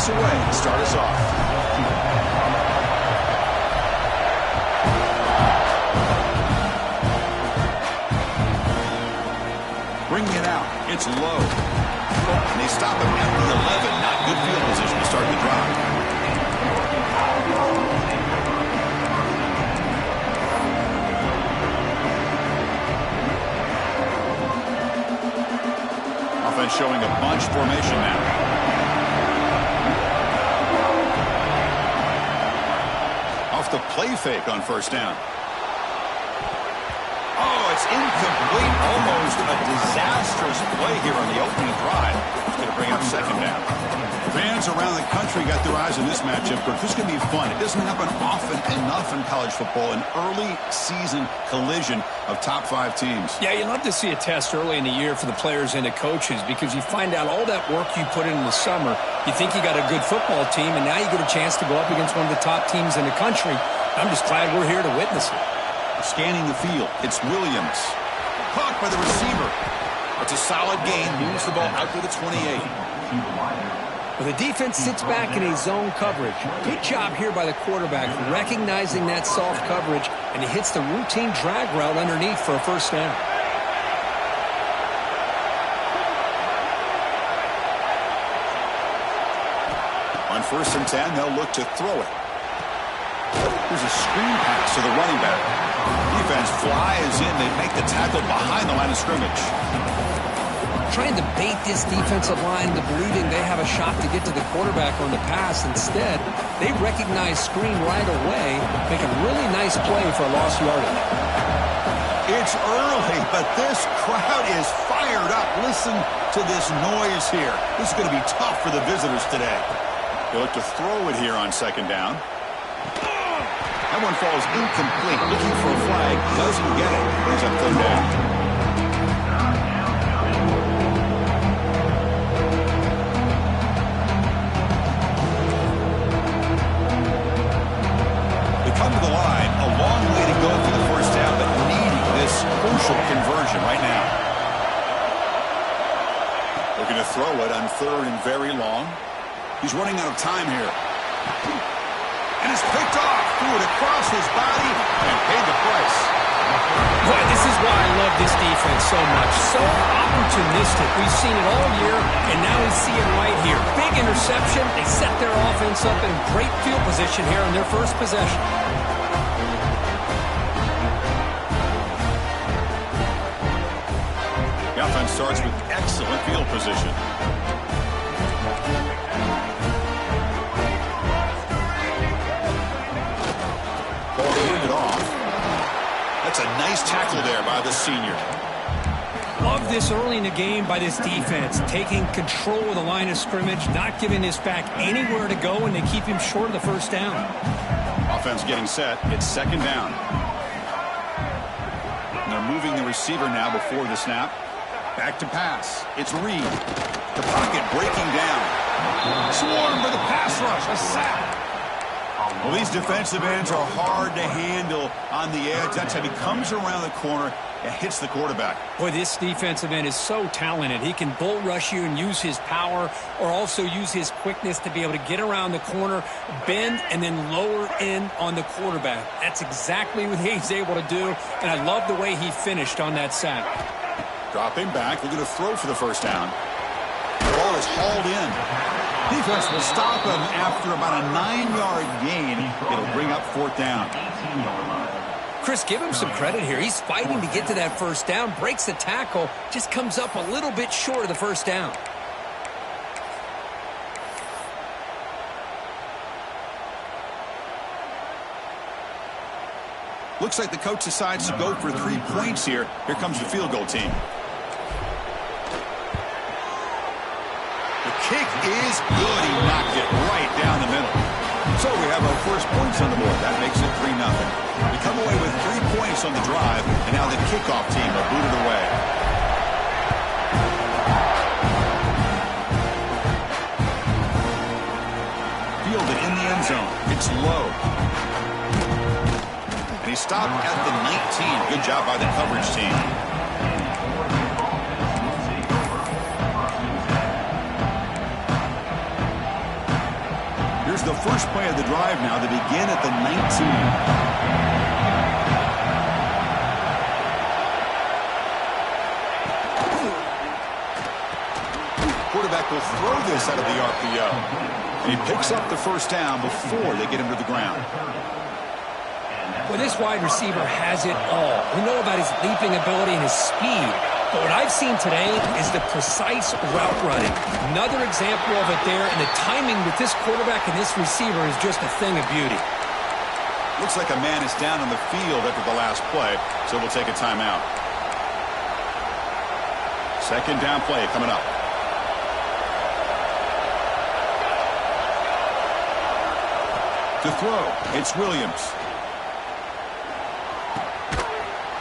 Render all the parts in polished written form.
this away to start us off. Bringing it out. It's low. And they stop him at the 11. Not good field position to start the drive. Offense showing a bunch formation now. Off the play fake on first down. Oh, it's incomplete. Almost a disastrous play here on the opening drive. It's going to bring up second down. Fans around the country got their eyes on this matchup, but this is going to be fun. It doesn't happen often enough in college football, an early season collision of top 5 teams. Yeah, you love to see a test early in the year for the players and the coaches because you find out all that work you put in the summer. You think you got a good football team, and now you get a chance to go up against one of the top teams in the country. I'm just glad we're here to witness it. Scanning the field, it's Williams. Caught by the receiver. It's a solid gain, moves the ball out to the 28. Well, the defense sits back in a zone coverage. Good job here by the quarterback, recognizing that soft coverage, and he hits the routine drag route underneath for a first down. On 1st and 10, they'll look to throw it. There's a screen pass to the running back. Defense flies in. They make the tackle behind the line of scrimmage. Trying to bait this defensive line into believing they have a shot to get to the quarterback on the pass. Instead, they recognize screen right away, make a really nice play for a lost yardage. It's early, but this crowd is fired up. Listen to this noise here. This is going to be tough for the visitors today. They look to throw it here on second down. That one falls incomplete. Looking for a flag. Doesn't get it. Brings up third down. Come to the line. A long way to go for the first down, but needing this crucial conversion right now. Looking to throw it on 3rd and very long. He's running out of time here. And it's picked off. Threw it across his body and paid the price. Boy, this is why I love this defense so much. So opportunistic. We've seen it all year, and now we see it right here. Big interception. They set their offense up in great field position here on their first possession. The offense starts with excellent field position. Ball it off. That's a nice tackle there by the senior. Love this early in the game by this defense, taking control of the line of scrimmage, not giving this back anywhere to go, and they keep him short of the first down. Offense getting set. It's second down. And they're moving the receiver now before the snap. Back to pass. It's Reed. The pocket breaking down. Swarmed by the pass rush. A sack. Well, these defensive ends are hard to handle on the edge. That's how he comes around the corner and hits the quarterback. Boy, this defensive end is so talented. He can bull rush you and use his power, or also use his quickness to be able to get around the corner, bend, and then lower in on the quarterback. That's exactly what he's able to do, and I love the way he finished on that sack. Dropping back, looking to throw for the first down. The ball is hauled in. Defense will stop him after about a 9-yard gain. It'll bring up 4th down. Chris, give him some credit here. He's fighting to get to that first down, breaks the tackle, just comes up a little bit short of the first down. Looks like the coach decides to go for 3 points here. Here comes the field goal team. The kick is good. He knocked it right down the middle. So we have our first points on the board. That makes it 3-0. We come away with 3 points on the drive, and now the kickoff team will boot it away. Fielded in the end zone. It's low. And he stopped at the 19. Good job by the coverage team. the first play of the drive now. They begin at the 19. Quarterback will throw this out of the RPO. And he picks up the first down before they get him to the ground. Well, this wide receiver has it all. We know about his leaping ability and his speed. But what I've seen today is the precise route running. Another example of it there, and the timing with this quarterback and this receiver is just a thing of beauty. Looks like a man is down on the field after the last play, so we'll take a timeout. Second down play coming up. To throw, it's Williams.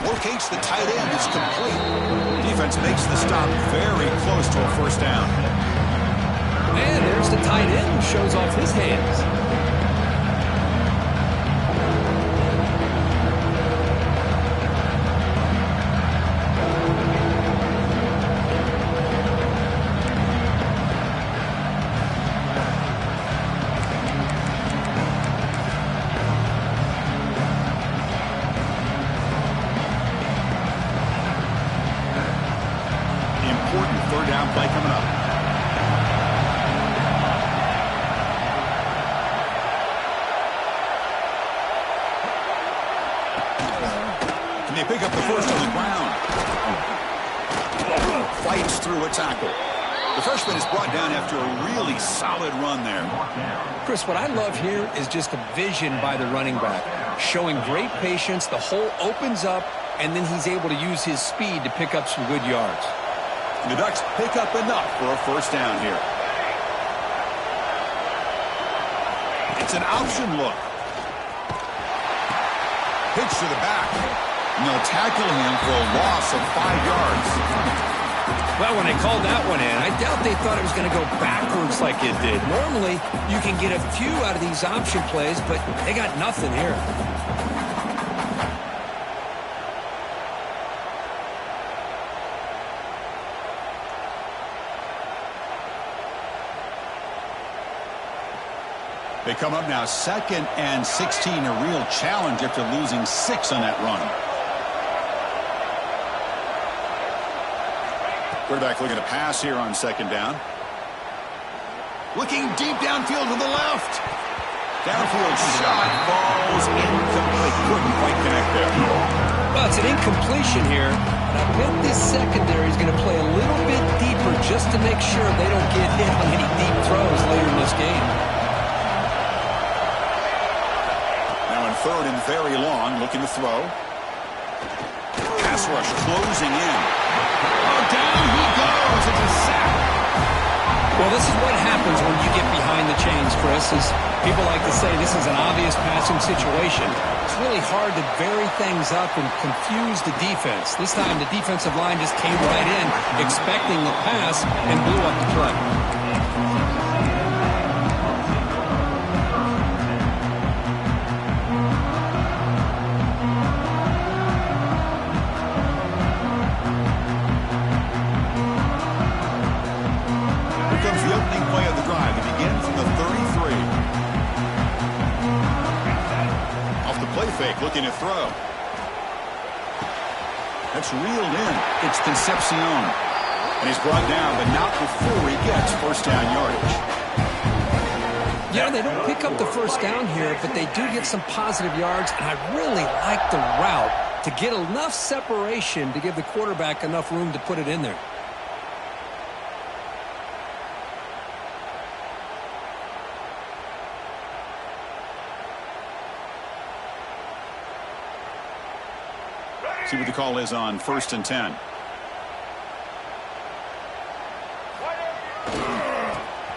Locates the tight end. It's complete. Defense makes the stop very close to a first down. And there's the tight end who shows off his hands. Third down play coming up. Can they pick up the first on the ground? Fights through a tackle. The freshman is brought down after a really solid run there. Chris, what I love here is just the vision by the running back. Showing great patience, the hole opens up, and then he's able to use his speed to pick up some good yards. The Ducks pick up enough for a first down here. It's an option look. Pitch to the back. And they'll tackle him for a loss of 5 yards. Well, when they called that one in, I doubt they thought it was going to go backwards like it did. Normally, you can get a few out of these option plays, but they got nothing here. They come up now 2nd and 16, a real challenge after losing 6 on that run. Quarterback looking to pass here on 2nd down. Looking deep downfield to the left. Downfield shot falls incomplete. Couldn't quite connect there. Well, it's an incompletion here. And I bet this secondary is going to play a little bit deeper just to make sure they don't get hit on any deep throws later in this game. Third and very long, looking to throw. Pass rush closing in. Oh, down he goes. It's a sack. Well, this is what happens when you get behind the chains, Chris. As people like to say, this is an obvious passing situation. It's really hard to vary things up and confuse the defense. This time, the defensive line just came right in, expecting the pass, and blew up the play. Fake, looking to throw. That's reeled in. It's Concepcion. And he's brought down, but not before he gets first down yardage. Yeah, they don't pick up the first down here, but they do get some positive yards, and I really like the route to get enough separation to give the quarterback enough room to put it in there. See what the call is on 1st and 10.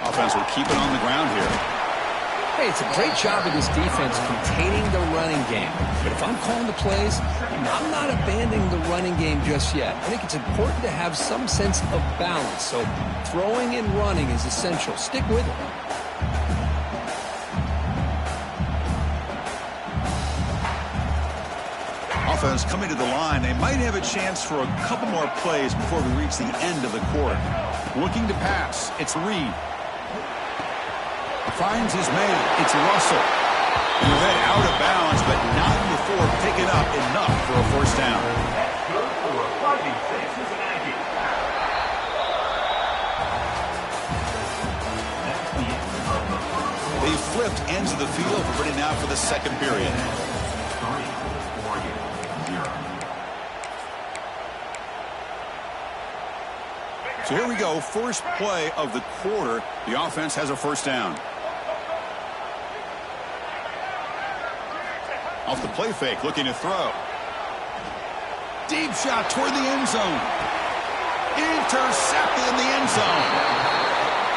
Offense will keep it on the ground here. Hey, it's a great job of this defense containing the running game. But if I'm calling the plays, I'm not abandoning the running game just yet. I think it's important to have some sense of balance. So throwing and running is essential. Stick with it. Offense coming to the line. They might have a chance for a couple more plays before we reach the end of the quarter. Looking to pass. It's Reed. finds his man. It's Russell. And he led out of bounds, but not before picking up enough for a first down. That's good for a fuzzy Cincinnati. They flipped ends of the field, ready now for the second period. So here we go, first play of the quarter. The offense has a first down. Off the play fake, looking to throw. Deep shot toward the end zone. Intercepted in the end zone.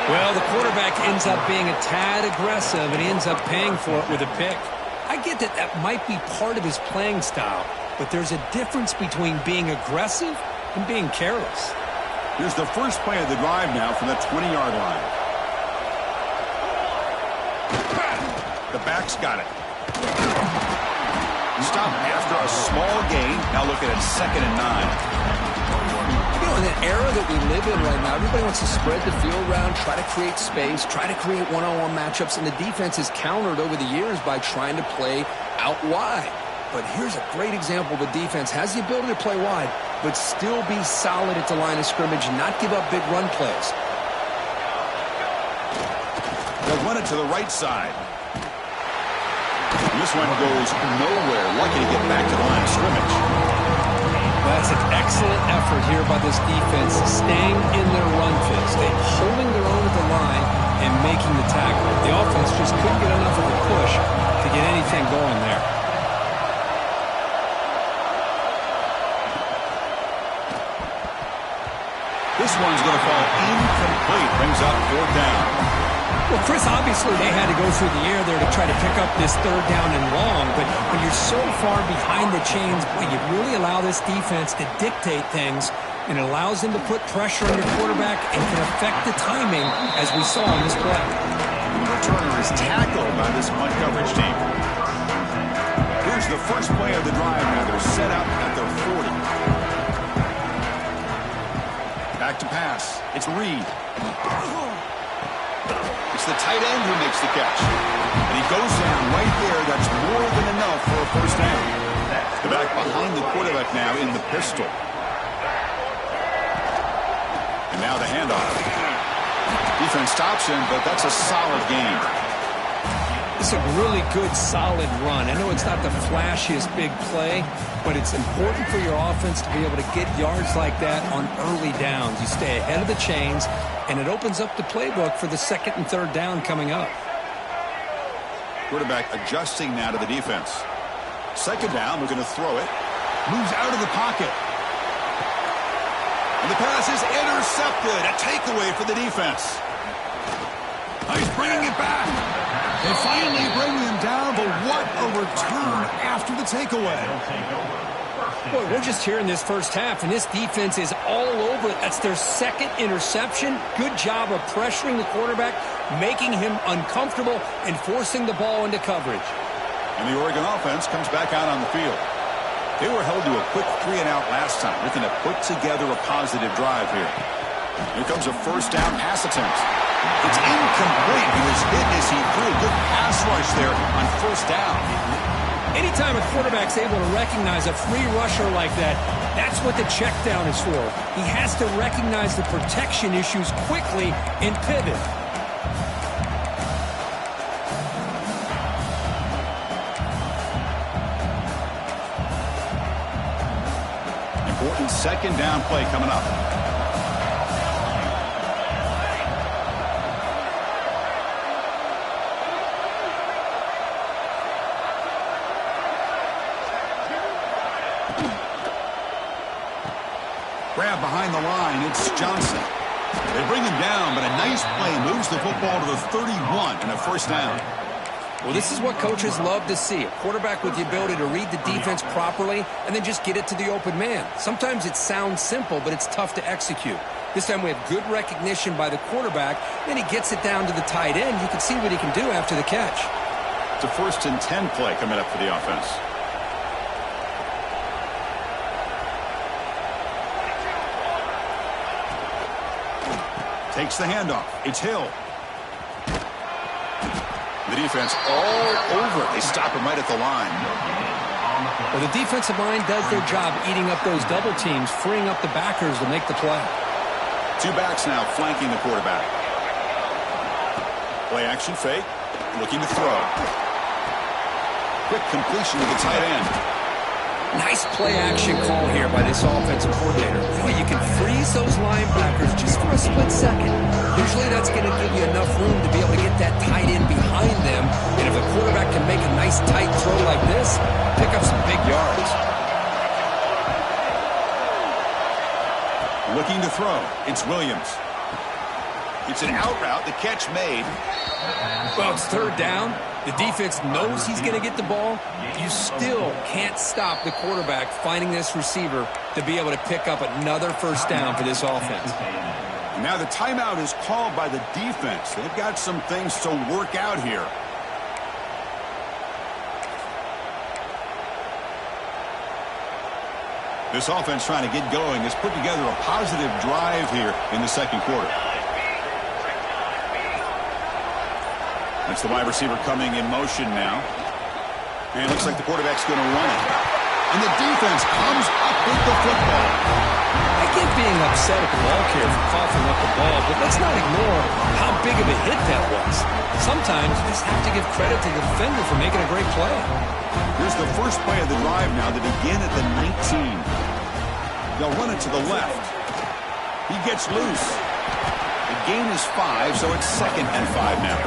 Well, the quarterback ends up being a tad aggressive, and he ends up paying for it with a pick. I get that that might be part of his playing style, but there's a difference between being aggressive and being careless. Here's the first play of the drive now from the 20-yard line. The back's got it. Stop after a small gain. Now looking at 2nd and 9. You know, in the era that we live in right now, everybody wants to spread the field around, try to create space, try to create one-on-one matchups, and the defense is countered over the years by trying to play out wide. But here's a great example. The defense has the ability to play wide, but still be solid at the line of scrimmage and not give up big run plays. They'll run it to the right side. And this one goes nowhere. Lucky to get back to the line of scrimmage. That's an excellent effort here by this defense, staying in their run fit, staying holding their own at the line and making the tackle. The offense just couldn't get enough of a push to get anything going there. This one's going to fall incomplete. Brings up 4th down. Well, Chris, obviously they had to go through the air there to try to pick up this 3rd down and long, but when you're so far behind the chains, boy, you really allow this defense to dictate things, and it allows them to put pressure on your quarterback and can affect the timing, as we saw in this play. The returner is tackled by this punt coverage team. Here's the first play of the drive now. They're set up at their 40. Back to pass. It's Reed. It's the tight end who makes the catch. And he goes down right there. That's more than enough for a first down. The back behind the quarterback now in the pistol. And now the handoff. Defense stops him, but that's a solid game. It's a really good, solid run. I know it's not the flashiest big play, but it's important for your offense to be able to get yards like that on early downs. You stay ahead of the chains, and it opens up the playbook for the 2nd and 3rd down coming up. Quarterback adjusting now to the defense. 2nd down, we're going to throw it. Moves out of the pocket. And the pass is intercepted. A takeaway for the defense. He's bringing it back. They finally bring him down, but what a return after the takeaway. Boy, we're just here in this first half, and this defense is all over it. That's their 2nd interception. Good job of pressuring the quarterback, making him uncomfortable, and forcing the ball into coverage. And the Oregon offense comes back out on the field. They were held to a quick 3-and-out last time, looking to put together a positive drive here. Here comes a first down pass attempt. It's incomplete. He was hit as he threw a good pass rush there on first down. Anytime a quarterback's able to recognize a free rusher like that, that's what the check down is for. He has to recognize the protection issues quickly and pivot. Important 2nd down play coming up. Grab behind the line. It's Johnson. They bring him down, but a nice play moves the football to the 31 and a first down. Well, this is what coaches love to see. A quarterback with the ability to read the defense properly and then just get it to the open man. Sometimes it sounds simple, but it's tough to execute. This time we have good recognition by the quarterback. Then he gets it down to the tight end. You can see what he can do after the catch. It's a 1st and 10 play coming up for the offense. Takes the handoff. It's Hill. defense all over. They stop him right at the line. Well, the defensive line does their job eating up those double teams, freeing up the backers to make the play. Two backs now flanking the quarterback. Play action fake. Looking to throw. Quick completion to the tight end. Nice play action call here by this offensive coordinator. You can freeze those linebackers just for a split second. Usually that's going to give you enough room to be able to get that tight end behind them. And if a quarterback can make a nice tight throw like this, pick up some big yards. Looking to throw. It's Williams. It's an out route. The catch made. Well, it's third down. The defense knows he's going to get the ball. You still can't stop the quarterback finding this receiver to be able to pick up another first down for this offense. Now the timeout is called by the defense. They've got some things to work out here. This offense trying to get going has put together a positive drive here in the second quarter. That's the wide receiver coming in motion now. And it looks like the quarterback's going to run it. And the defense comes up with the football. I get being upset at the ball carrier for coughing up the ball, but let's not ignore how big of a hit that was. Sometimes you just have to give credit to the defender for making a great play. Here's the first play of the drive now. They begin at the 19. They'll run it to the left. He gets loose. The gain is 5, so it's 2nd and 5 now.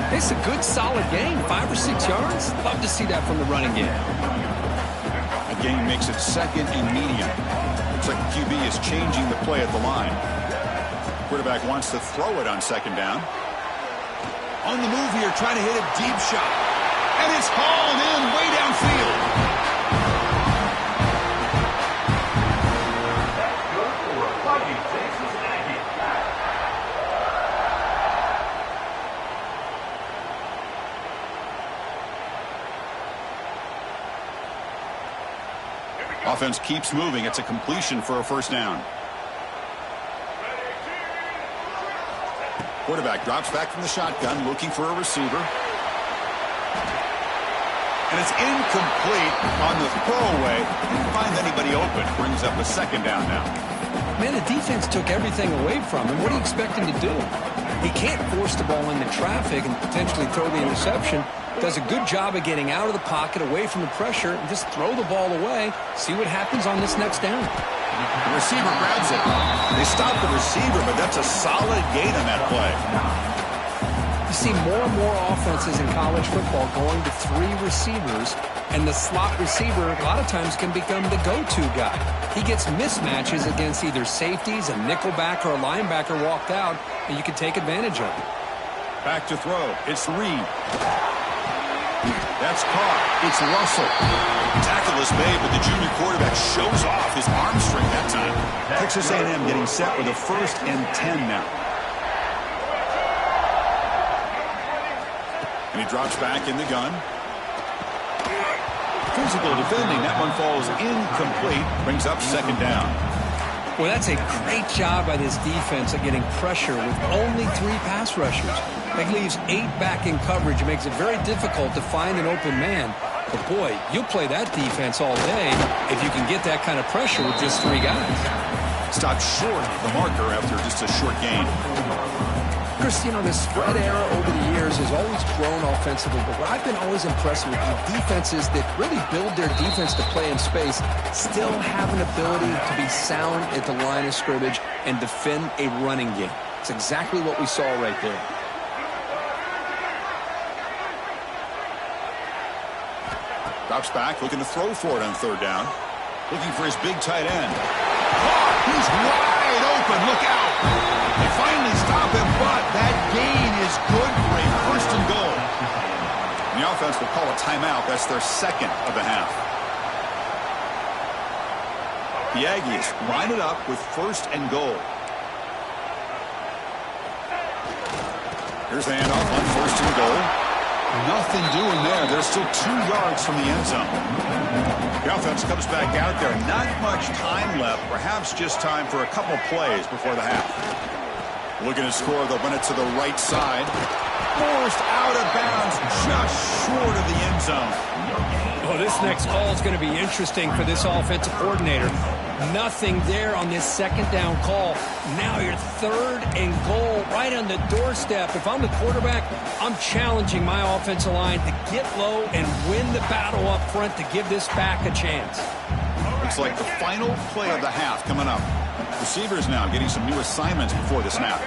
It's a good, solid gain, 5 or 6 yards. Love to see that from the running game. The gain makes it 2nd and medium. Looks like the QB is changing the play at the line. Quarterback wants to throw it on 2nd down. On the move here, trying to hit a deep shot. And it's hauled in way downfield. That's good for a fighting Texas Aggie. Offense keeps moving. It's a completion for a first down. Quarterback drops back from the shotgun, looking for a receiver. And it's incomplete on the throwaway. Didn't find anybody open. Brings up a 2nd down now. Man, the defense took everything away from him. What do you expect him to do? He can't force the ball into traffic and potentially throw the interception. Does a good job of getting out of the pocket, away from the pressure, and just throw the ball away. See what happens on this next down. The receiver grabs it. They stop the receiver, but that's a solid gain on that play. You see more and more offenses in college football going to 3 receivers, and the slot receiver a lot of times can become the go-to guy. He gets mismatches against either safeties, a nickelback, or a linebacker walked out, and you can take advantage of it. Back to throw. It's Reed. That's caught. It's Russell. Tackle is made, but the junior quarterback shows off his arm strength that time. Texas A&M getting set with a 1st and 10 now. And he drops back in the gun. Physical defending. That one falls incomplete. Brings up 2nd down. Well, that's a great job by this defense at getting pressure with only 3 pass rushers. That leaves 8 back in coverage. It makes it very difficult to find an open man. But, boy, you'll play that defense all day if you can get that kind of pressure with just 3 guys. Stopped short of the marker after just a short gain. Chris, you know, the spread era over the years has always grown offensively, but what I've been always impressed with is defenses that really build their defense to play in space still have an ability to be sound at the line of scrimmage and defend a running game. It's exactly what we saw right there. Drops back, looking to throw for it on 3rd down. Looking for his big tight end. He's wide open. Look out. They finally stop him, but that gain is good for a 1st and goal. The offense will call a timeout. That's their 2nd of the half. The Aggies line it up with 1st and goal. Here's the handoff on 1st and goal. Nothing doing there. They're still 2 yards from the end zone. The offense comes back out there. Not much time left. Perhaps just time for a couple plays before the half. Looking to score, they'll run it to the right side. Forced out of bounds, just short of the end zone. Oh, this next call is going to be interesting for this offensive coordinator. Nothing there on this second down call. Now you're 3rd and goal right on the doorstep. If I'm the quarterback, I'm challenging my offensive line to get low and win the battle up front to give this back a chance. Looks like the final play of the half coming up. Receivers now getting some new assignments before the snap.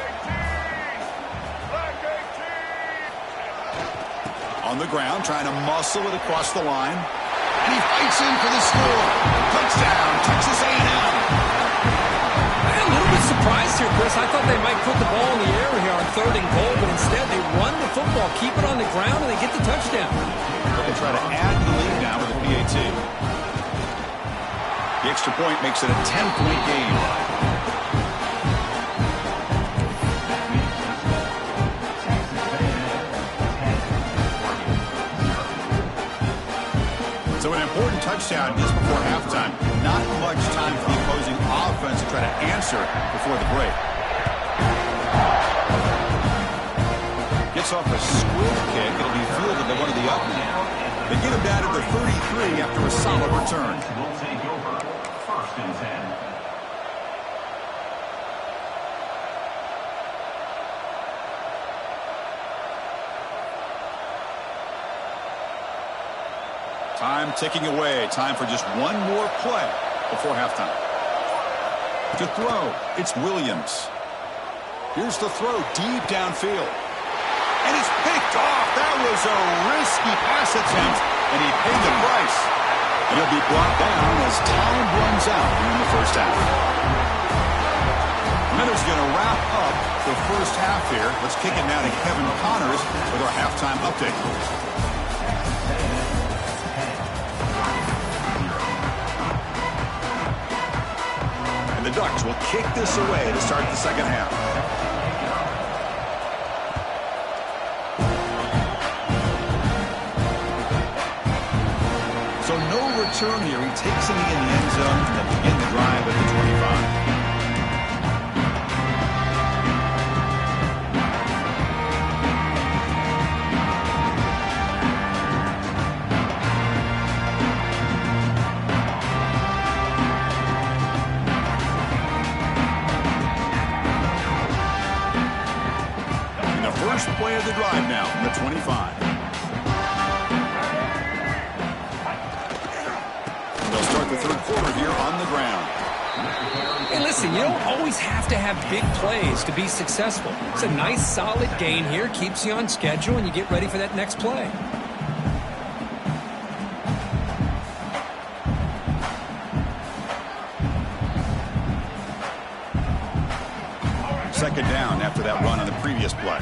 On the ground, trying to muscle it across the line. And he fights in for the score. Touchdown, Texas A&M. I'm a little bit surprised here, Chris. I thought they might put the ball in the air here on 3rd and goal, but instead they run the football, keep it on the ground, and they get the touchdown. They'll try to add the lead now with a PAT. The extra point makes it a 10-point game. So an important touchdown just before halftime. Not much time for the opposing offense to try to answer before the break. Gets off a squib kick. It'll be fielded to one of the up. They get him down to the 33 after a solid return. Will take over 1st and 10. Time ticking away. Time for just one more play before halftime. To throw, it's Williams. Here's the throw deep downfield. And it's picked off. That was a risky pass attempt, and he paid the price. And he'll be brought down as time runs out during the first half. Minutes going to wrap up the first half here. Let's kick it now to Kevin Connors with our halftime update. The Ducks will kick this away to start the second half. So no return here. He takes it in the end zone and begin the drive at the 25. First play of the drive now from the 25. They'll start the 3rd quarter here on the ground. Hey, listen, you don't always have to have big plays to be successful. It's a nice, solid gain here, keeps you on schedule, and you get ready for that next play. Second down after that run on the previous play.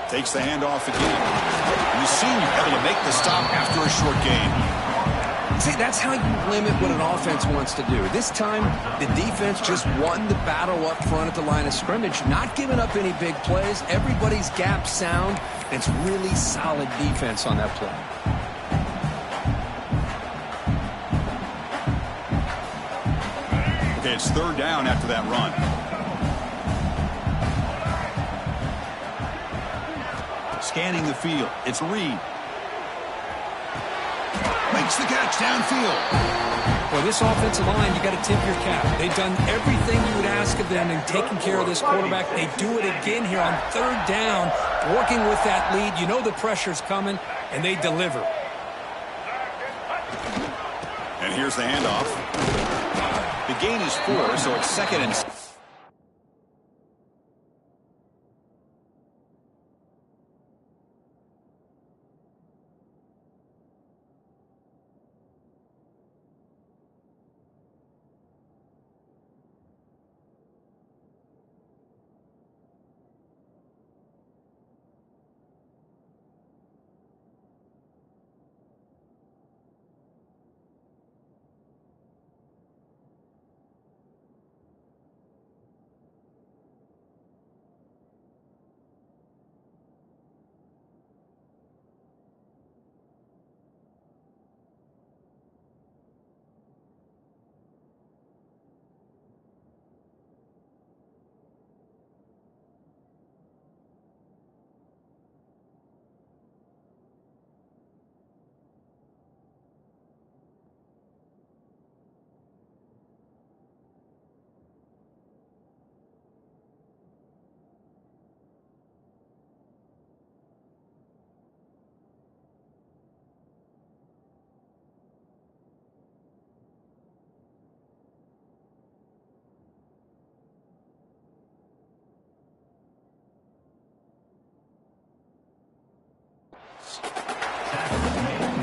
Takes the handoff again. You see him able to make the stop after a short gain. See, that's how you limit what an offense wants to do. This time, the defense just won the battle up front at the line of scrimmage, not giving up any big plays. Everybody's gap sound. It's really solid defense on that play. Okay, it's 3rd down after that run. Scanning the field. It's Reed. Makes the catch downfield. Well, this offensive line, you got to tip your cap. They've done everything you would ask of them in taking care of this quarterback. They do it again here on 3rd down, working with that lead. You know the pressure's coming, and they deliver. And here's the handoff. The gain is 4, so it's 2nd and 6.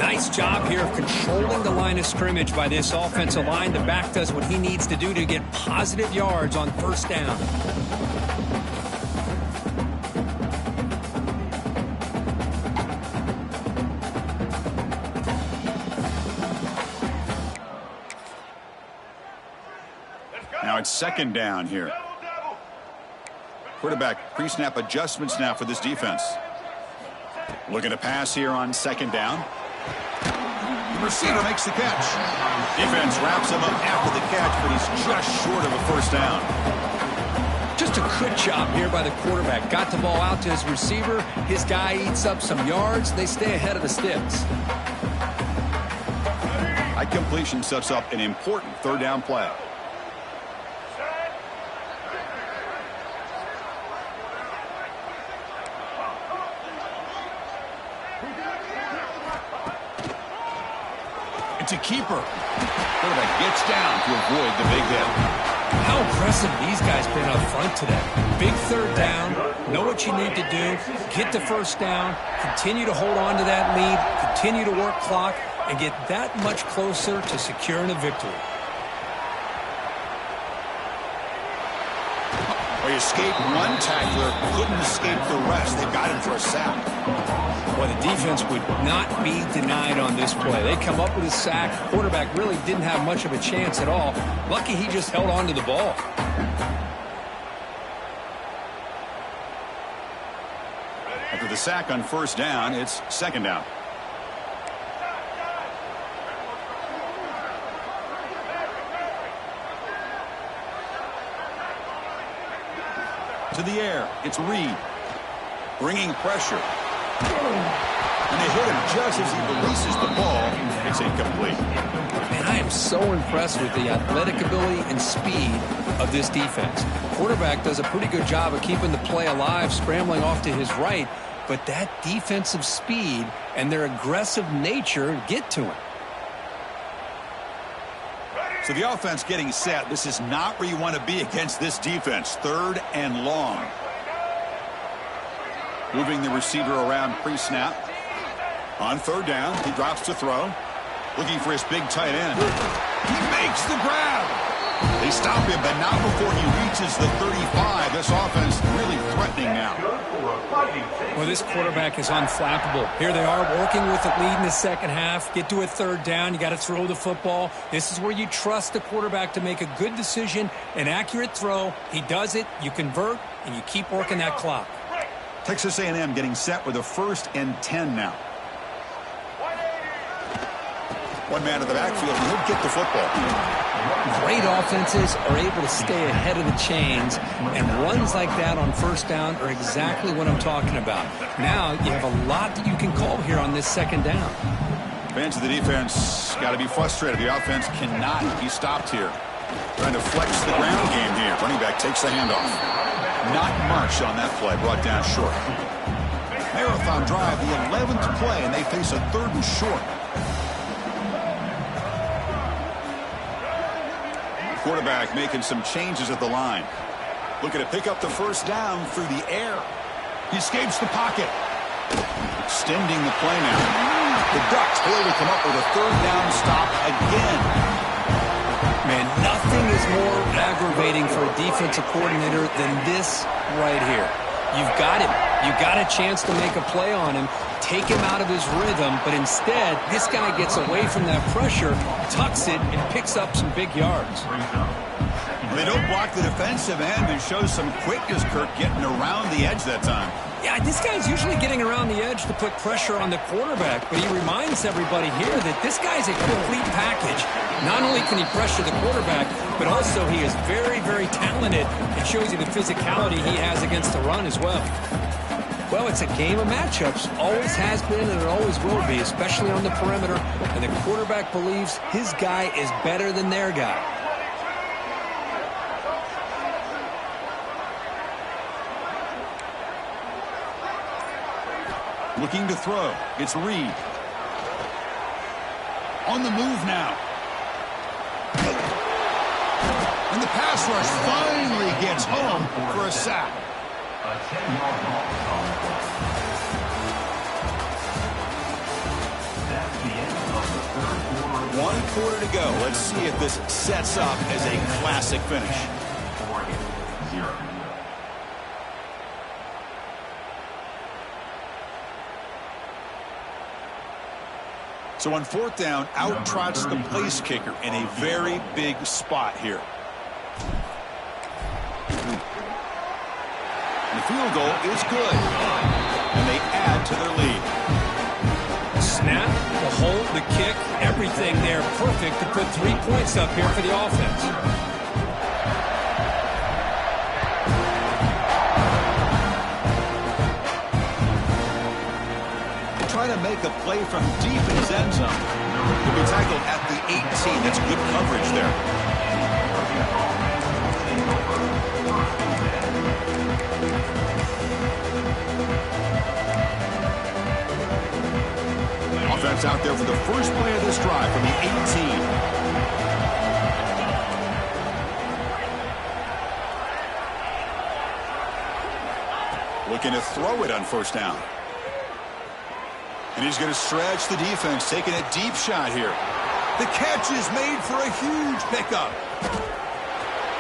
Nice job here of controlling the line of scrimmage by this offensive line. The back does what he needs to do to get positive yards on first down. Now it's second down here. Quarterback pre-snap adjustments now for this defense. Looking to pass here on second down. The receiver makes the catch. Defense wraps him up after the catch, but he's just short of a first down. Just a good job here by the quarterback. Got the ball out to his receiver. His guy eats up some yards. They stay ahead of the sticks. High completion sets up an important third down play. It's a keeper. Quarterback gets down to avoid the big hit. How impressive these guys been up front today. Big third down. Know what you need to do. Get the first down. Continue to hold on to that lead. Continue to work clock and get that much closer to securing a victory. Well, he escaped one tackler, couldn't escape the rest. They've got him for a sack. Well, the defense would not be denied on this play. They come up with a sack. Quarterback really didn't have much of a chance at all. Lucky he just held on to the ball. After the sack on first down, it's second down. To the air, it's Reed. Bringing pressure. And they hit him just as he releases the ball. It's incomplete. Man, I am so impressed with the athletic ability and speed of this defense. Quarterback does a pretty good job of keeping the play alive, scrambling off to his right, but that defensive speed and their aggressive nature get to him. So the offense getting set. This is not where you want to be against this defense. Third and long. Moving the receiver around pre-snap. On third down, he drops to throw. Looking for his big tight end. He makes the grab. They stop him, but not before he reaches the 35. This offense really threatening now. Well, this quarterback is unflappable. Here they are working with the lead in the second half. Get to a third down. You got to throw the football. This is where you trust the quarterback to make a good decision, an accurate throw. He does it. You convert, and you keep working that clock. Texas A&M getting set with a 1st and 10 now. One man in the backfield, and he'll get the football. Great offenses are able to stay ahead of the chains, and runs like that on first down are exactly what I'm talking about. Now you have a lot that you can call here on this second down. Fans of the defense got to be frustrated. The offense cannot be stopped here. Trying to flex the ground game here. Running back takes the handoff. Not much on that play, brought down short. Marathon drive, the 11th play, and they face a 3rd and short. Quarterback making some changes at the line. Looking to pick up the first down through the air. He escapes the pocket. Extending the play now. The Ducks fail to come up with a 3rd down stop again. Man, nothing is more aggravating for a defensive coordinator than this right here. You've got him. You've got a chance to make a play on him, take him out of his rhythm, but instead, this guy gets away from that pressure, tucks it, and picks up some big yards. They don't block the defensive end and show some quickness, Kirk, getting around the edge that time. Yeah, this guy's usually getting around the edge to put pressure on the quarterback, but he reminds everybody here that this guy's a complete package. Not only can he pressure the quarterback, but also he is very, very talented. It shows you the physicality he has against the run as well. Well, it's a game of matchups. Always has been and it always will be, especially on the perimeter. And the quarterback believes his guy is better than their guy. Looking to throw. It's Reed. On the move now. And the pass rush finally gets home for a sack. A 10-yard loss. That's the quarter to go. Let's see if this sets up as a classic finish. Oregon, 0. So on fourth down, out trots the place kicker in a very big spot here. And the field goal is good. And they add to their lead. Snap, the hold, the kick, everything there perfect to put 3 points up here for the offense. Trying to make a play from deep in his end zone. He'll be tackled at the 18. That's good coverage there. Offense out there for the first play of this drive from the 18. Looking to throw it on first down. And he's going to stretch the defense, taking a deep shot here. The catch is made for a huge pickup.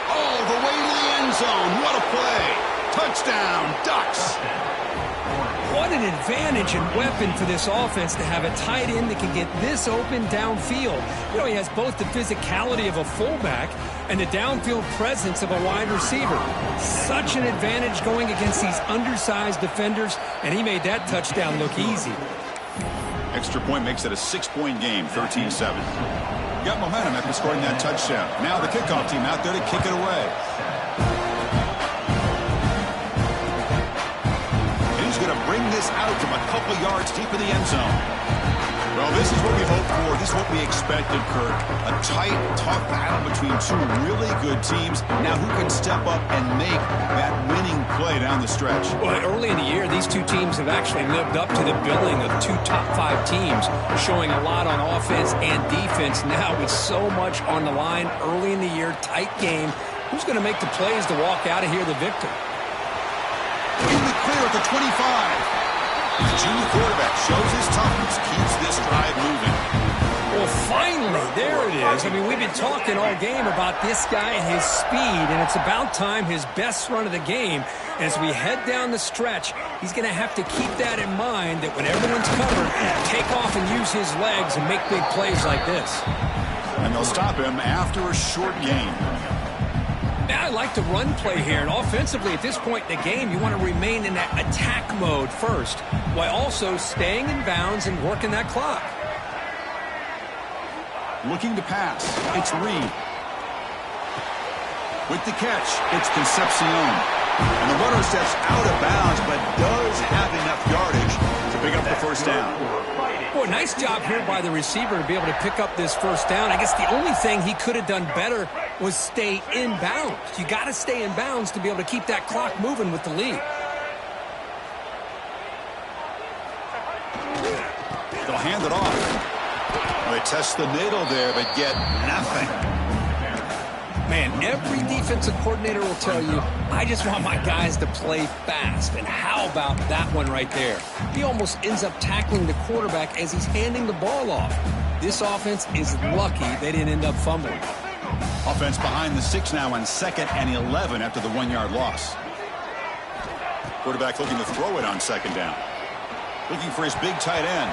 All the way to the end zone. What a play. Touchdown, Ducks. What an advantage and weapon for this offense to have a tight end that can get this open downfield. You know, he has both the physicality of a fullback and the downfield presence of a wide receiver. Such an advantage going against these undersized defenders, and he made that touchdown look easy. Extra point makes it a 6-point game, 13-7. Got momentum after scoring that touchdown. Now the kickoff team out there to kick it away. Going to bring this out from a couple yards deep in the end zone. Well, this is what we hoped for. This is what we expected, Kurt. A tight, tough battle between two really good teams. Now, who can step up and make that winning play down the stretch? Well, early in the year, these two teams have actually lived up to the billing of two top 5 teams, showing a lot on offense and defense. Now, with so much on the line early in the year, tight game, who's going to make the plays to walk out of here the victor? In the clear at the 25. The junior quarterback shows his toughness, keeps this drive moving. Well, finally, there it is. I mean, we've been talking all game about this guy and his speed, and it's about time his best run of the game. As we head down the stretch, he's going to have to keep that in mind, that when everyone's covered, take off and use his legs and make big plays like this. And they'll stop him after a short gain. Now I like the run play here, and offensively at this point in the game, you want to remain in that attack mode first, while also staying in bounds and working that clock. Looking to pass, it's Reed. With the catch, it's Concepcion. And the runner steps out of bounds, but does have enough yardage to pick up the first down. Boy, nice job here by the receiver to be able to pick up this first down. I guess the only thing he could have done better was stay in bounds. You got to stay in bounds to be able to keep that clock moving with the lead. They'll hand it off. They test the middle there, but get nothing. Man, every defensive coordinator will tell you, I just want my guys to play fast. And how about that one right there? He almost ends up tackling the quarterback as he's handing the ball off. This offense is lucky they didn't end up fumbling. Offense behind the 6 now on 2nd and 11 after the 1-yard loss. Quarterback looking to throw it on 2nd down. Looking for his big tight end.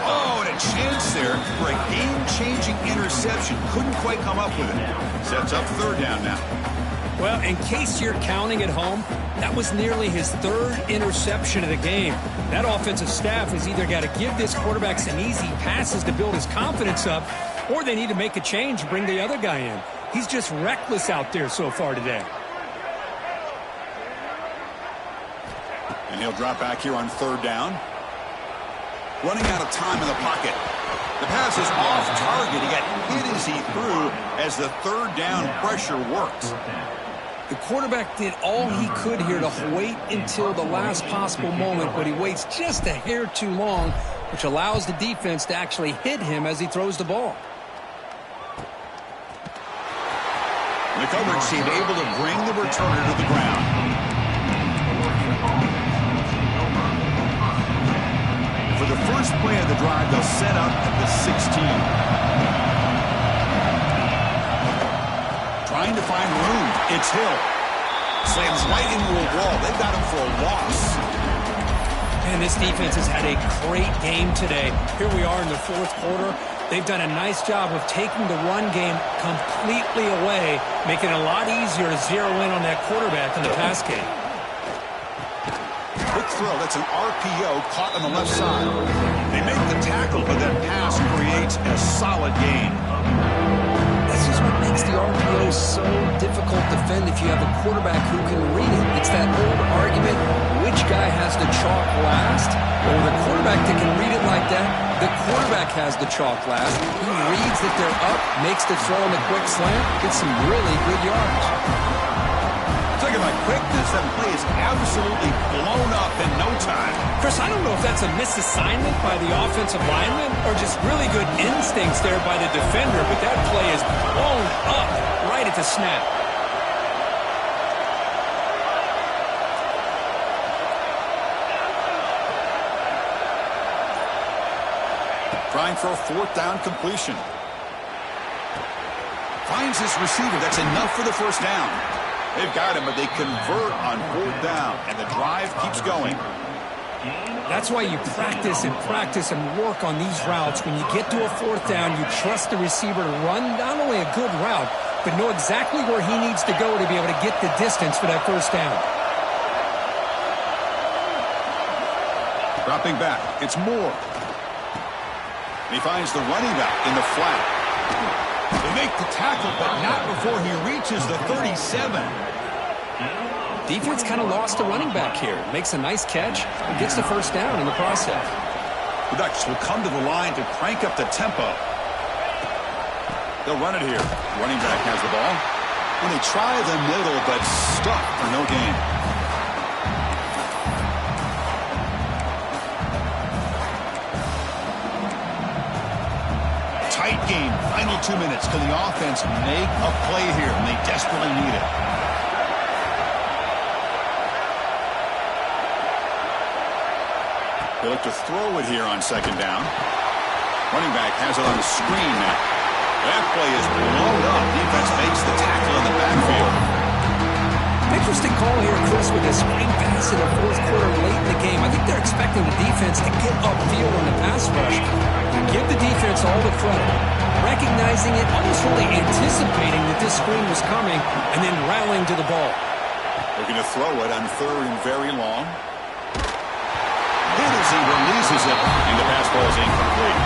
Oh, and a chance there for a game-changing interception. Couldn't quite come up with it. Sets up 3rd down now. Well, in case you're counting at home, that was nearly his 3rd interception of the game. That offensive staff has either got to give this quarterback some easy passes to build his confidence up, or they need to make a change and bring the other guy in. He's just reckless out there so far today. And he'll drop back here on 3rd down. Running out of time in the pocket. The pass is off target. He got hit as he threw as the 3rd down pressure works. The quarterback did all he could here to wait until the last possible moment, but he waits just a hair too long, which allows the defense to actually hit him as he throws the ball. The coverage team able to bring the returner to the ground. For the first play of the drive, they'll set up at the 16. trying to find room. It's Hill. Slams right into a wall. They've got him for a loss. And this defense has had a great game today. Here we are in the fourth quarter. They've done a nice job of taking the run game completely away, making it a lot easier to zero in on that quarterback in the pass game. Quick throw. That's an RPO caught on the left side. They make the tackle, but that pass creates a solid gain. This is what makes the RPO so difficult to defend if you have a quarterback who can read it. It's that old argument, which guy has the chalk last? Well, the quarterback that can read it like that, the quarterback has the chalk last. He reads that they're up, makes the throw on the quick slant, gets some really good yards. Talking about quickness, that play is absolutely blown up in no time. Chris, I don't know if that's a misassignment by the offensive lineman or just really good instincts there by the defender, but that play is blown up right at the snap. Trying for a fourth down completion. Finds his receiver. That's enough for the first down. They've got him, but they convert on fourth down, and the drive keeps going. That's why you practice and work on these routes. When you get to a fourth down, you trust the receiver to run not only a good route, but know exactly where he needs to go to be able to get the distance for that first down. Dropping back, it's Moore. And he finds the running back in the flat. They make the tackle, but not before he reaches the 37. Defense kind of lost the running back here. Makes a nice catch and gets the first down in the process. The Ducks will come to the line to crank up the tempo. They'll run it here. Running back has the ball. And they try the middle, but stuck for no gain. Tight game. Final 2 minutes. Can the offense make a play here? And they desperately need it. They look to throw it here on second down. Running back has it on the screen now. That play is blown up. Defense makes the tackle in the backfield. Interesting call here, Chris, with a screen pass in the fourth quarter late in the game. I think they're expecting the defense to get upfield on the pass rush. Give the defense all the credit. Recognizing it, almost really anticipating that this screen was coming, and then rallying to the ball. Looking to throw it on third and very long. Hit as he releases it, and the pass ball is incomplete.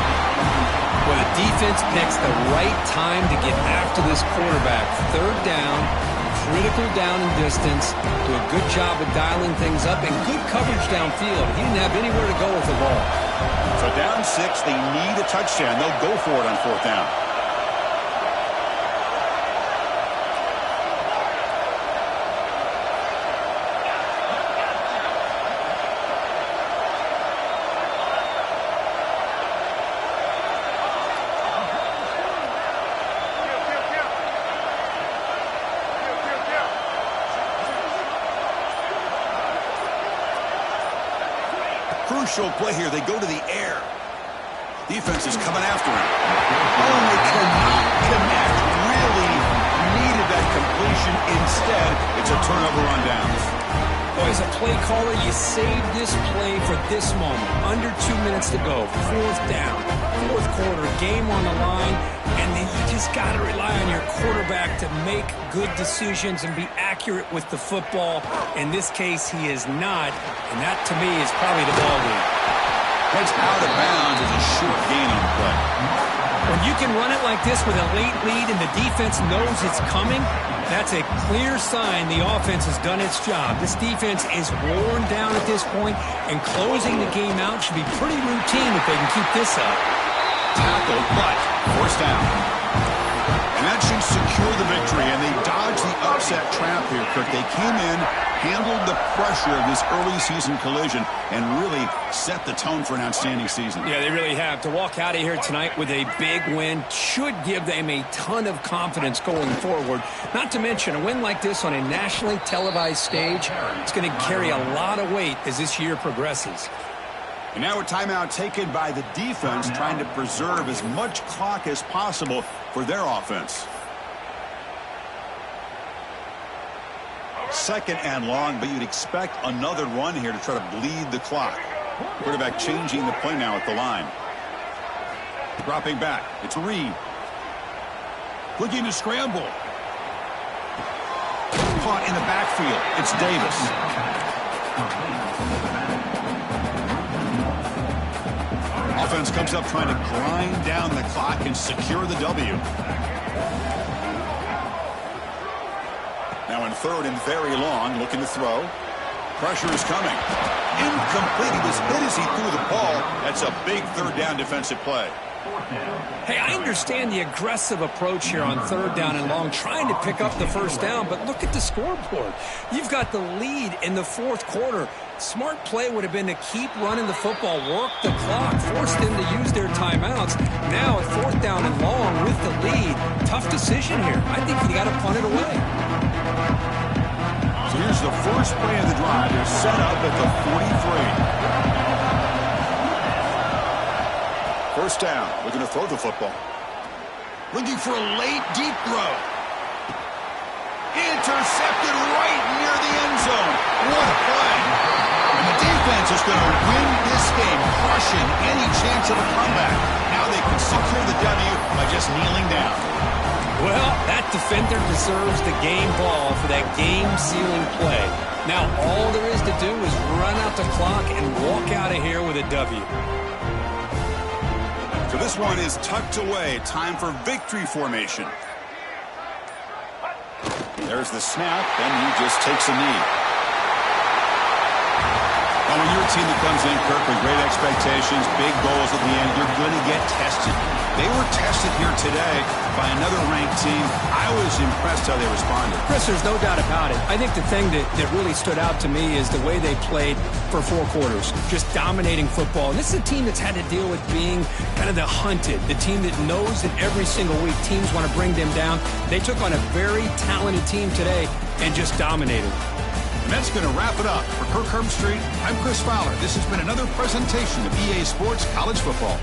Well, the defense picks the right time to get after this quarterback. Third down, critical down and distance. Do a good job of dialing things up and good coverage downfield. He didn't have anywhere to go with the ball. So down 6, they need a touchdown. They'll go for it on fourth down. Crucial play here. They go to the air. Defense is coming after him. Oh, they cannot connect. Really needed that completion. Instead, it's a turnover on downs. Boy, as a play caller, you save this play for this moment. Under 2 minutes to go. Fourth down. Fourth quarter. Game on the line. And then you just got to rely on your quarterback to make good decisions and be accurate with the football. In this case, he is not. And that, to me, is probably the ball game. Heads out of bounds is a short gain on the play. When you can run it like this with a late lead and the defense knows it's coming, that's a clear sign the offense has done its job. This defense is worn down at this point, and closing the game out should be pretty routine if they can keep this up. Tackle, but first down. And that should secure the victory, and they dodged the upset trap here, Kirk. They came in, handled the pressure of this early season collision, and really set the tone for an outstanding season. Yeah, they really have. To walk out of here tonight with a big win should give them a ton of confidence going forward. Not to mention, a win like this on a nationally televised stage, it's going to carry a lot of weight as this year progresses. And now a timeout taken by the defense, trying to preserve as much clock as possible for their offense. second and long, but you'd expect another run here to try to bleed the clock. Quarterback changing the play now at the line. Dropping back. It's Reed. Looking to scramble. Caught in the backfield. It's Davis. Offense comes up trying to grind down the clock and secure the W. Now in third and very long, looking to throw. Pressure is coming. Incomplete. He was hit as he threw the ball. That's a big third down defensive play. Hey, I understand the aggressive approach here on third down and long, trying to pick up the first down, but look at the scoreboard. You've got the lead in the fourth quarter. Smart play would have been to keep running the football, work the clock, force them to use their timeouts. Now at fourth down and long with the lead, tough decision here. I think you got to punt it away. So here's the first play of the drive. They're set up at the 43. First down, looking to throw the football. Looking for a late, deep throw. Intercepted right near the end zone. What a play. And the defense is going to win this game, crushing any chance of a comeback. Now they can secure the W by just kneeling down. Well, that defender deserves the game ball for that game-sealing play. Now all there is to do is run out the clock and walk out of here with a W. So this one is tucked away. Time for victory formation. There's the snap, and he just takes a knee. Now, when you're a team that comes in, Kirk, with great expectations, big goals at the end, you're going to get tested. They were tested here today by another ranked team. I was impressed how they responded. Chris, there's no doubt about it. I think the thing that really stood out to me is the way they played for 4 quarters, just dominating football. And this is a team that's had to deal with being kind of the hunted, the team that knows that every single week teams want to bring them down. They took on a very talented team today and just dominated. And that's going to wrap it up. For Kirk Herbstreit, I'm Chris Fowler. This has been another presentation of EA Sports College Football.